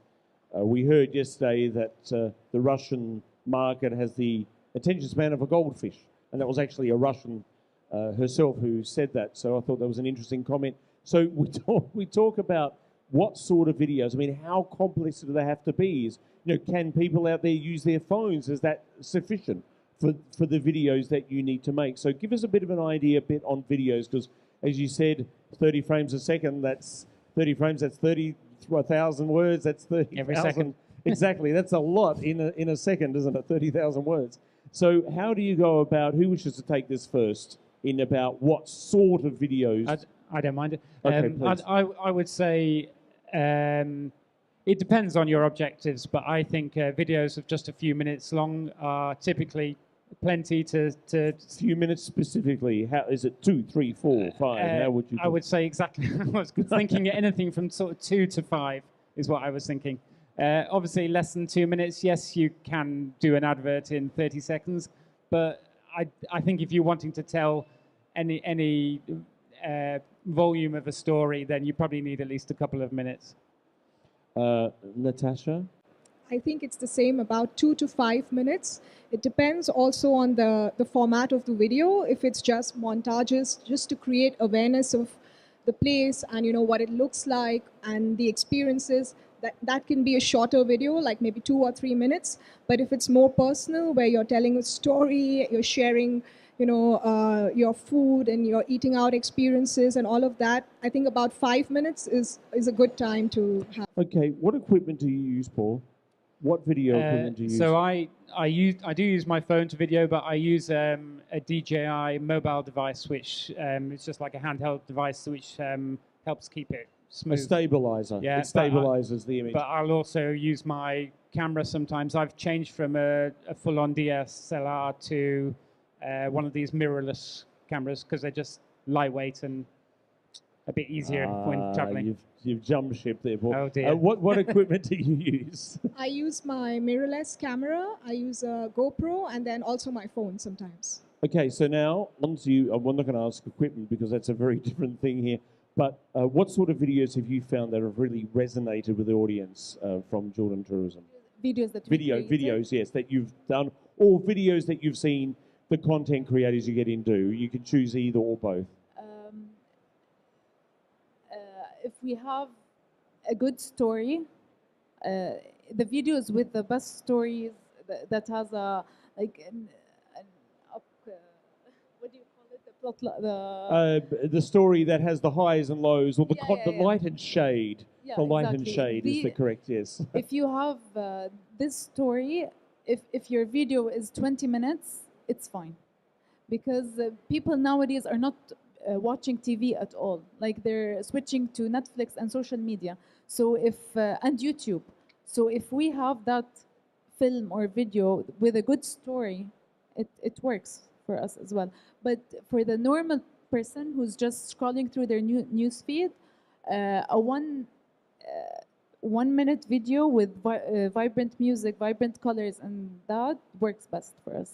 we heard yesterday that the Russian market has the attention span of a goldfish, and that was actually a Russian herself who said that, so I thought that was an interesting comment. So we talk about what sort of videos, I mean, how complex do they have to be? Can people out there use their phones? Is that sufficient for the videos that you need to make? So give us a bit of an idea on videos, because as you said, 30 frames a second, that's 30 frames, that's 30,000 words, that's 30,000. Every second. Exactly, that's a lot in a second, isn't it? 30,000 words. So how do you go about, who wishes to take this first, in about what sort of videos? I don't mind it. Okay, please. I would say it depends on your objectives, but I think videos of just a few minutes long are typically plenty to few minutes specifically. How is it? 2, 3, 4, 5? How would you? I would say exactly. I was thinking anything from sort of 2 to 5 is what I was thinking. Obviously, less than 2 minutes. Yes, you can do an advert in 30 seconds, but I think if you're wanting to tell any volume of a story, then you probably need at least a couple of minutes. Natasha? I think it's the same, about 2 to 5 minutes. It depends also on the format of the video. If it's just montages, just to create awareness of the place and what it looks like and the experiences, that can be a shorter video, like maybe 2 or 3 minutes. But if it's more personal, where you're telling a story, you're sharing your food and your eating out experiences and all of that, I think about 5 minutes is a good time to have. Okay, what equipment do you use, Paul? What video equipment do you use? So I do use my phone to video, but I use a DJI mobile device, which it's just like a handheld device, which helps keep it smooth. A stabilizer. Yeah, it stabilizes the image. But I'll also use my camera sometimes. I've changed from a full-on DSLR to one of these mirrorless cameras because they're just lightweight and a bit easier when traveling. You've jumped ship there, Paul. Oh dear. What equipment do you use? I use my mirrorless camera, I use a GoPro, and then also my phone sometimes. Okay, so now onto you. I'm not going to ask equipment because that's a very different thing here. But what sort of videos have you found that have really resonated with the audience from Jordan Tourism? Videos that we created. Videos, yes, that you've done, or videos that you've seen the content creators you get into. You can choose either or both. If we have a good story, the videos with the best stories that has a an up, what do you call it? The plot, the story that has the highs and lows, or the Yeah. light and shade. Yeah, the light and exactly. shade is the correct, yes. If you have this story, if your video is 20 minutes, it's fine, because people nowadays are not watching TV at all. Like they're switching to Netflix and social media. So and YouTube. So if we have that film or video with a good story, it works for us as well. But for the normal person who's just scrolling through their news feed, a 1 minute video with vibrant music, vibrant colors, and that works best for us.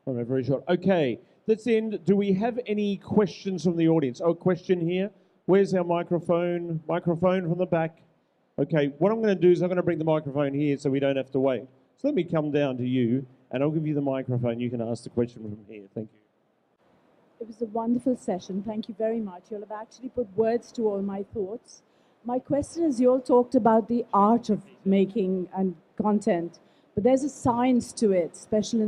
All right, very short. Okay, let's end. Do we have any questions from the audience? Oh, question here. Where's our microphone? Microphone from the back. Okay, what I'm going to do is I'm going to bring the microphone here so we don't have to wait. So let me come down to you, and I'll give you the microphone. You can ask the question from here. Thank you. It was a wonderful session. Thank you very much. You'll have actually put words to all my thoughts. My question is, you all talked about the art of making and content, but there's a science to it, especially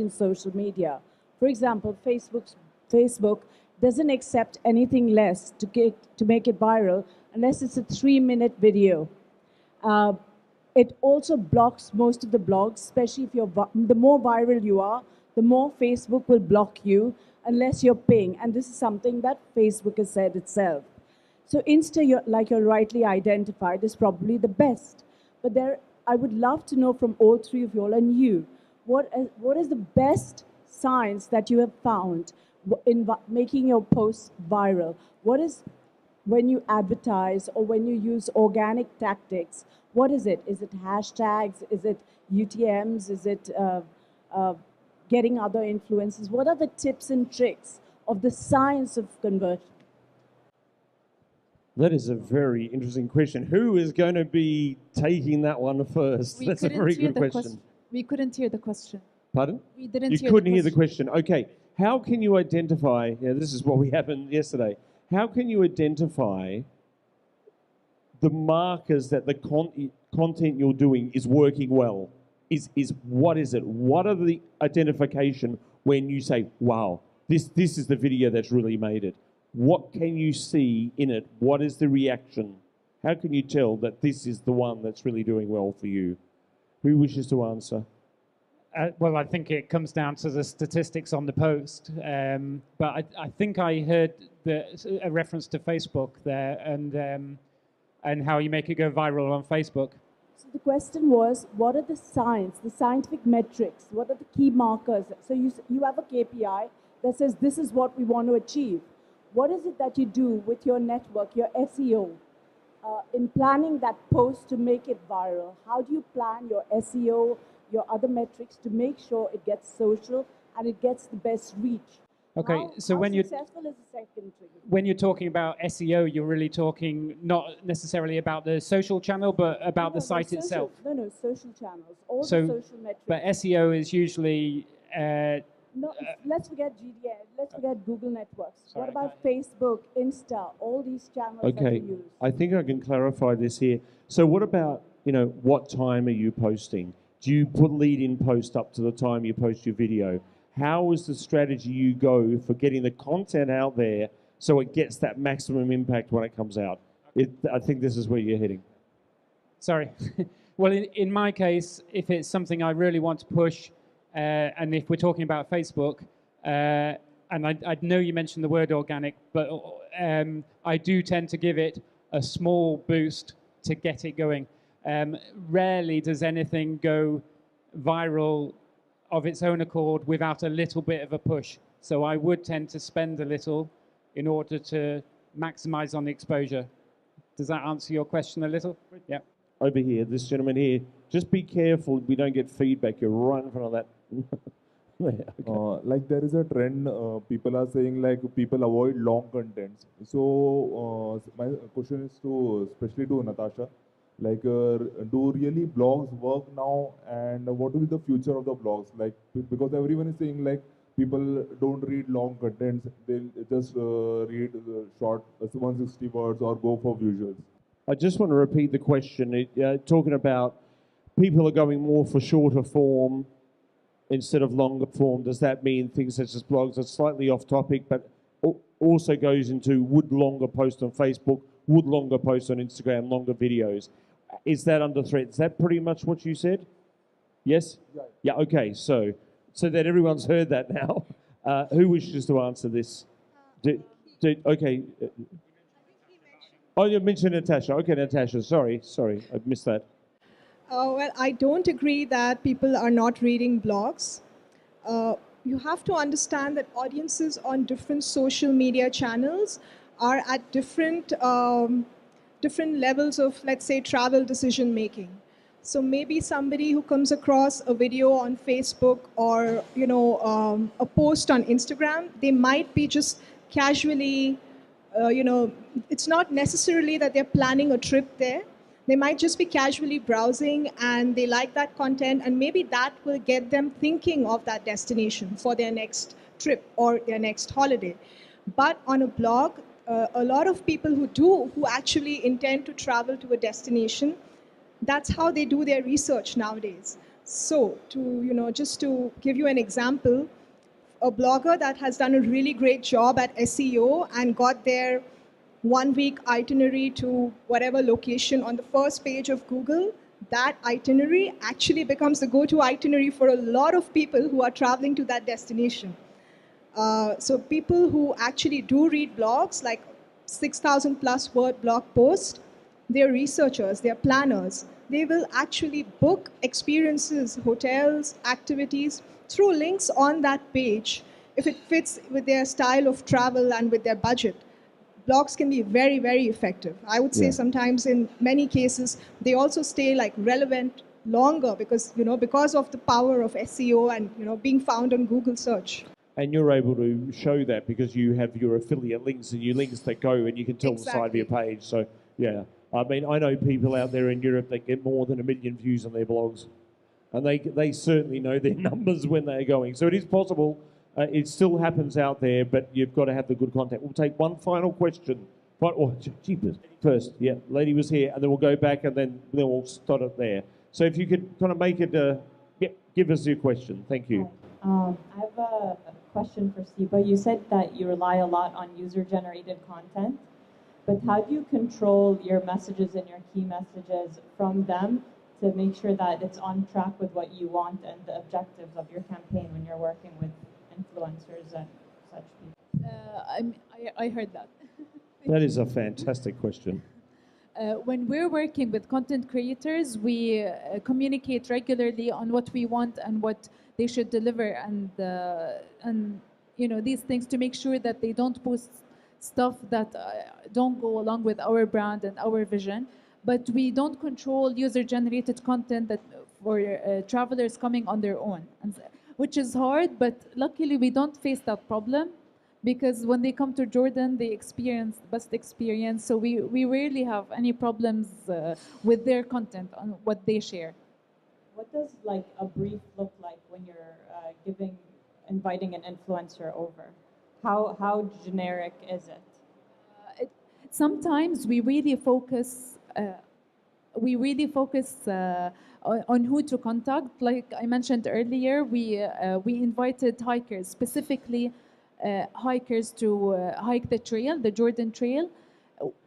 in social media. For example, Facebook doesn't accept anything less to make it viral unless it's a 3-minute video. It also blocks most of the blogs, especially if the more viral you are, the more Facebook will block you unless you're paying. And this is something that Facebook has said itself. So Insta, like you're rightly identified, is probably the best. But I would love to know from all three of you all and you, what is the best science that you have found in making your posts viral? What is, when you advertise or when you use organic tactics, what is it? Is it hashtags? Is it UTMs? Is it getting other influences? What are the tips and tricks of the science of conversion? That is a very interesting question. Who is going to be taking that one first? That's a very good question. We couldn't hear the question. Pardon? We didn't You hear couldn't the hear the question. Okay. How can you identify, this is what we happened yesterday. How can you identify the markers that the content you're doing is working well? What is it? What are the identification when you say, wow, this is the video that's really made it? What can you see in it? What is the reaction? How can you tell that this is the one that's really doing well for you? Who wishes to answer? Well, I think it comes down to the statistics on the post. But I think I heard a reference to Facebook there and how you make it go viral on Facebook. So the question was, what are the scientific metrics? What are the key markers? So you have a KPI that says this is what we want to achieve. What is it that you do with your network, your SEO, in planning that post to make it viral? How do you plan your SEO, your other metrics to make sure it gets social and it gets the best reach? Okay, so when you're successful is the second trigger. When you're talking about SEO, you're really talking not necessarily about the social channel, but about the site itself. No, social channels, all the social metrics. But SEO is usually... let's forget GDN. Let's forget Google Networks. Sorry, what about Facebook, Insta, all these channels that Okay, you use? I think I can clarify this here. So what about, what time are you posting? Do you put lead-in post up to the time you post your video? How is the strategy you go for getting the content out there so it gets that maximum impact when it comes out? I think this is where you're heading. Sorry. Well, in my case, if it's something I really want to push, and if we're talking about Facebook, and I know you mentioned the word organic, but I do tend to give it a small boost to get it going. Rarely does anything go viral of its own accord without a little bit of a push. So I would tend to spend a little in order to maximize on the exposure. Does that answer your question a little? Yeah. Over here, this gentleman here, just be careful we don't get feedback. You're right in front of that. Okay. Like there is a trend, people are saying like people avoid long contents. So my question is especially to Natasha, like do really blogs work now, and what will be the future of the blogs? Like because everyone is saying like people don't read long contents, they'll just read short 160 words or go for visuals. I just want to repeat the question. Talking about people are going more for shorter form instead of longer form. Does that mean things such as blogs are slightly off topic, but also goes into would longer post on Facebook, would longer post on Instagram, longer videos? Is that under threat? Is that pretty much what you said? Yes? Yeah, okay. So that everyone's heard that now. Who wishes to answer this? Okay. Oh, you mentioned Natasha. Okay, Natasha. Sorry, I missed that. Well, I don't agree that people are not reading blogs. you have to understand that audiences on different social media channels are at different levels of, let's say, travel decision making. So maybe somebody who comes across a video on Facebook or a post on Instagram, they might be just casually, it's not necessarily that they're planning a trip there. They might just be casually browsing and they like that content, and maybe that will get them thinking of that destination for their next trip or their next holiday. But on a blog, a lot of people who actually intend to travel to a destination, that's how they do their research nowadays. So just to give you an example, a blogger that has done a really great job at SEO and got their 1 week itinerary to whatever location on the first page of Google, that itinerary actually becomes the go-to itinerary for a lot of people who are traveling to that destination. So people who actually do read blogs, like 6,000 plus word blog post, they're researchers, they're planners. They will actually book experiences, hotels, activities through links on that page if it fits with their style of travel and with their budget. Blogs can be very, very effective. I would say sometimes in many cases, they also stay like relevant longer because of the power of SEO and being found on Google search. And you're able to show that because you have your affiliate links and your links that go and you can tell the side of your page. So, yeah. I mean, I know people out there in Europe that get more than 1 million views on their blogs. And they certainly know their numbers when they're going. So it is possible. It still happens out there, but you've got to have the good content. We'll take one final question. Jeepers. First, yeah, lady was here, and then we'll go back, and then we'll start it there. So if you could kind of make it, give us your question. Thank you. I have a question for Siba. You said that you rely a lot on user-generated content, but how do you control your messages and your key messages from them to make sure that it's on track with what you want and the objectives of your campaign when you're working with influencers and such people? I heard that. That is a fantastic question. When we're working with content creators, we communicate regularly on what we want and what they should deliver, and these things to make sure that they don't post stuff that don't go along with our brand and our vision. But we don't control user-generated content that for travelers coming on their own, which is hard. But luckily, we don't face that problem, because when they come to Jordan, they experience the best experience. So we rarely have any problems with their content on what they share. What does like a brief look like when you're inviting an influencer over? How generic is it? Sometimes we really focus. On who to contact. Like I mentioned earlier, we invited hikers, specifically hikers to hike the trail, the Jordan Trail.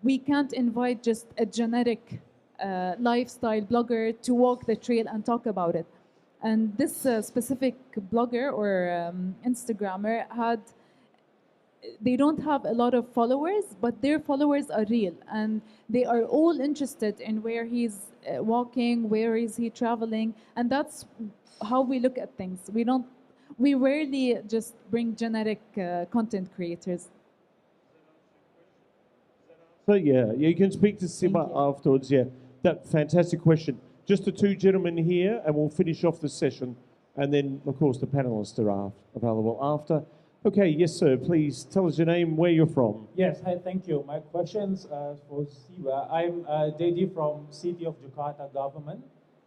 We can't invite just a generic lifestyle blogger to walk the trail and talk about it. And this specific blogger or Instagrammer they don't have a lot of followers, but their followers are real, and they are all interested in where he's walking, where is he traveling, and that's how we look at things. We rarely just bring generic content creators. So yeah, you can speak to Siba afterwards. Yeah, that fantastic question. Just the two gentlemen here, and we'll finish off the session, and then of course the panelists are available after. Okay, yes, sir. Please tell us your name, where you're from. Yes, hi, thank you. My question's for Siba. I'm JD from City of Jakarta government.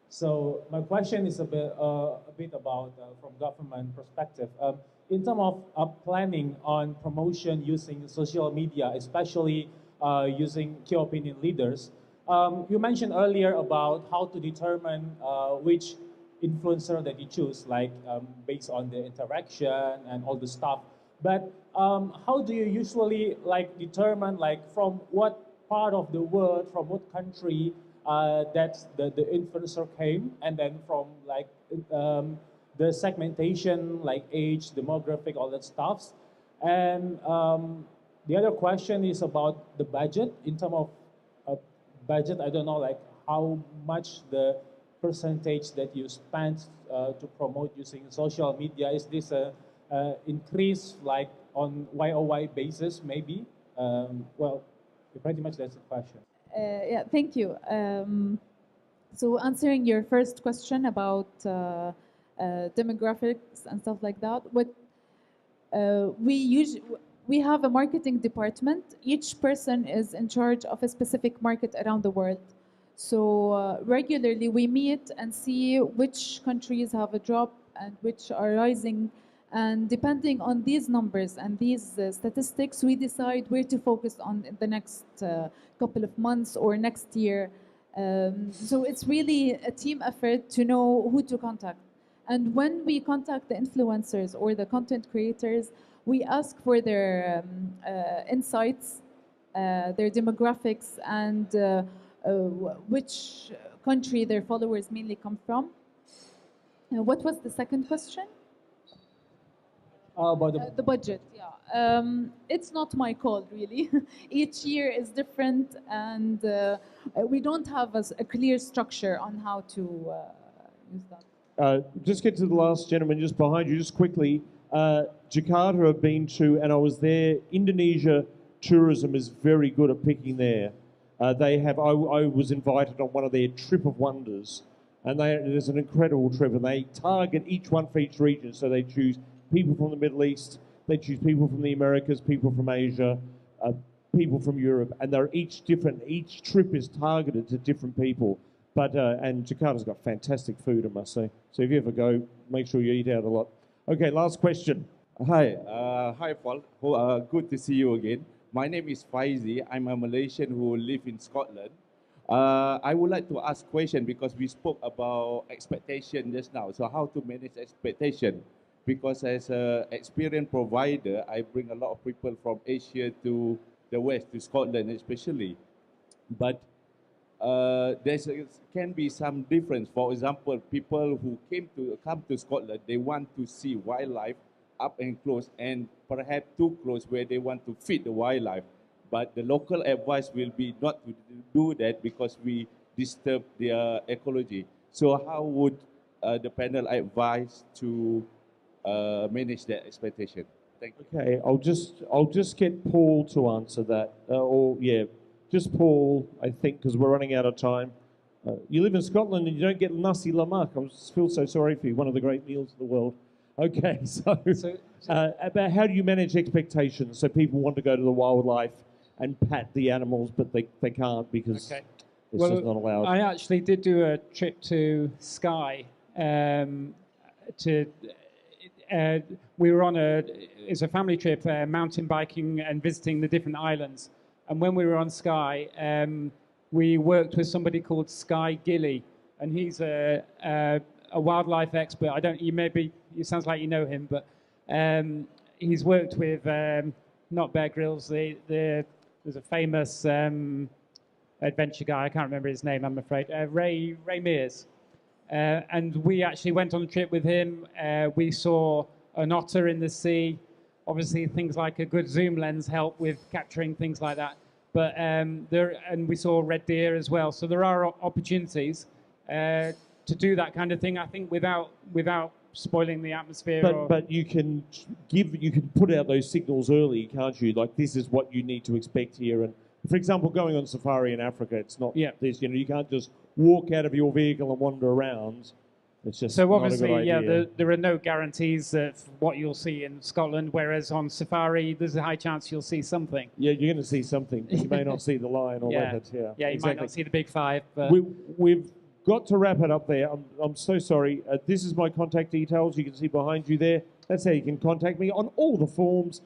So my question is a bit about from government perspective. In terms of planning on promotion using social media, especially using key opinion leaders, you mentioned earlier about how to determine which influencer that you choose, like based on the interaction and all the stuff. But how do you usually determine from what part of the world, from what country that the influencer came, and then from the segmentation, like age, demographic, all that stuff. And the other question is about the budget. In terms of budget, I don't know how much the percentage that you spend to promote using social media. Is this increase like on YOY basis maybe? Well, pretty much that's the question. Yeah, thank you. So answering your first question about demographics and stuff like that, what we have a marketing department. Each person is in charge of a specific market around the world. So regularly we meet and see which countries have a drop and which are rising. And depending on these numbers and these statistics, we decide where to focus on in the next couple of months or next year. So it's really a team effort to know who to contact. And when we contact the influencers or the content creators, we ask for their insights, their demographics, and which country their followers mainly come from. What was the second question? About The budget, yeah. It's not my call, really. Each year is different, and we don't have a clear structure on how to use that. Just get to the last gentleman just behind you, just quickly. Jakarta I've been to, and I was there. Indonesia tourism is very good at picking there. I was invited on one of their trip of wonders, and it is an incredible trip, and they target each one for each region, so they choose people from the Middle East, they choose people from the Americas, people from Asia, people from Europe, and they're each different. Each trip is targeted to different people. But and Jakarta's got fantastic food, I must say. So if you ever go, make sure you eat out a lot. Okay, last question. Hi, hi Paul. Good to see you again. My name is Faizi. I'm a Malaysian who live in Scotland. I would like to ask a question because we spoke about expectation just now. So how to manage expectation? Because as an experienced provider, I bring a lot of people from Asia to the West, to Scotland especially. But there can be some difference. For example, people who come to Scotland, they want to see wildlife up and close, and perhaps too close where they want to feed the wildlife. But the local advice will be not to do that because we disturb their ecology. So how would the panel advise to manage that expectation? Thank you. Okay, I'll just get Paul to answer that. Just Paul, I think, because we're running out of time. You live in Scotland and you don't get nasi lemak. I feel so sorry for you, one of the great meals of the world. Okay, about how do you manage expectations? So people want to go to the wildlife and pat the animals, but they can't because it's just not allowed. I actually did do a trip to Skye. We were on it's a family trip, mountain biking and visiting the different islands. And when we were on Skye, we worked with somebody called Skye Gilly, and he's a wildlife expert. It sounds like you know him, but he's worked with not Bear Grylls. There's a famous adventure guy. I can't remember his name, I'm afraid. Ray Mears. And we actually went on a trip with him. We saw an otter in the sea. Obviously, things like a good zoom lens help with capturing things like that. But and we saw red deer as well. So there are opportunities to do that kind of thing. I think without spoiling the atmosphere. But you can put out those signals early, can't you? Like, this is what you need to expect here. And for example, going on safari in Africa, it's not this. You can't just walk out of your vehicle and wander around. It's just so not obviously, a good idea. there are no guarantees of what you'll see in Scotland. Whereas on safari, there's a high chance you'll see something. Yeah, you're going to see something, but you may not see the lion or leopard. Yeah, you might not see the big five. But We've got to wrap it up there. I'm so sorry. This is my contact details. You can see behind you there. That's how you can contact me on all the forms.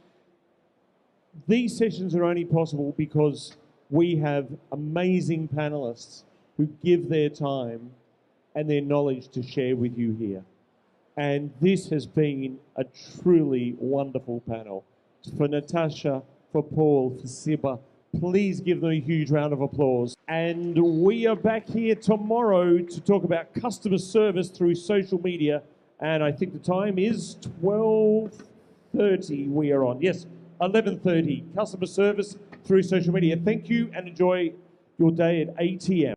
These sessions are only possible because we have amazing panelists who give their time and their knowledge to share with you here. And this has been a truly wonderful panel. For Natasha, for Paul, for Siba, please give them a huge round of applause. And we are back here tomorrow to talk about customer service through social media. And I think the time is 12:30 we are on. Yes, 11:30. Customer service through social media. Thank you and enjoy your day at ATM.